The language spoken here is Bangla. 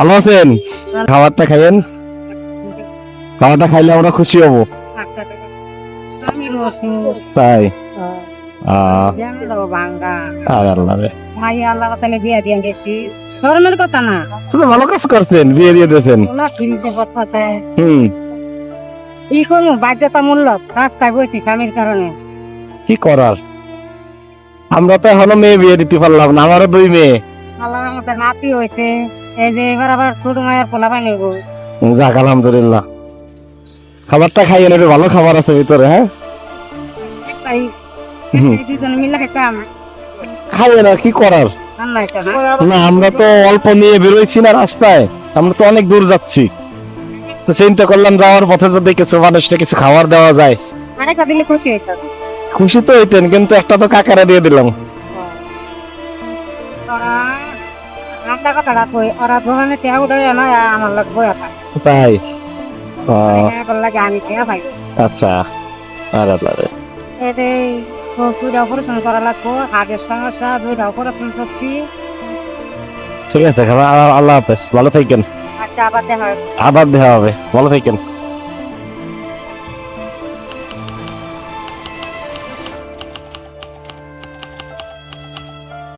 ভালো আছেন? খাবারটা খাইয়েন, খাবারটা খাইলে আমরা খুশি হব। আচ্ছা ঠিক আছে। স্বামীর অসুখ, তাই জ্ঞানেরও ভাঙ্গা। আর আল্লাহ রে, মাইয়া আল্লাহ বাসালে বিয়া দিয়ে গেছি। শরমের কথা না। তো ভালো কাজ করছেন, বিয়ে দিয়ে দিয়েছেন। ওলা কিনতে বদমাছে। হুম, ই কোনো বাধ্যতামূলক রাস্তায় বসি স্বামীর কারণে। কি করার, আমরা তো এখনো মেয়ে বিয়ে দিতে পারলাম না, আমারও 2 মেয়ে। আল্লাহর আমাদের নাতি হয়েছে। এই যে এবার আবার ছোট মায়ের পোলা বানিব। যাক আলহামদুলিল্লাহ। খাবারটা খাইয়ে নেবে, ভালো খাবার আছে ভিতরে। হ্যাঁ, একটাই হুম। দুজন মিলে খেতাম। খাইয়ে না, কি করার। রান্না এটা না। না, আমরা তো অল্প নিয়ে বেরোইছি না রাস্তায়, আমরা তো অনেক দূর যাচ্ছি। তো চিন্তা করলাম যাওয়ার পথে যদি কিছু মানুষটা কিছু খাবার দেওয়া যায়। আরেকটা দিলে খুশি হইতাম। খুশি তো হইতেন, কিন্তু একটা তো কাকারা দিয়ে দিলাম। ওরা রান্না কথাটা কই, ওরা দোকানে টেহা উঠাই না আমার লোক বই আছে। তাই বললা যে আমি টেহা পাই। আচ্ছা, আর আল্লাহ রে। এই যে চোখ 2টা অপারেশন করা লাগবো, হার্টের সমস্যা 2টা অপারেশন করছি। ঠিক আছে, আল্লাহ হাফেজ, ভালো থাকেন। আচ্ছা আবার দেখা হবে। আবার দেখা হবে, ভালো থাকেন।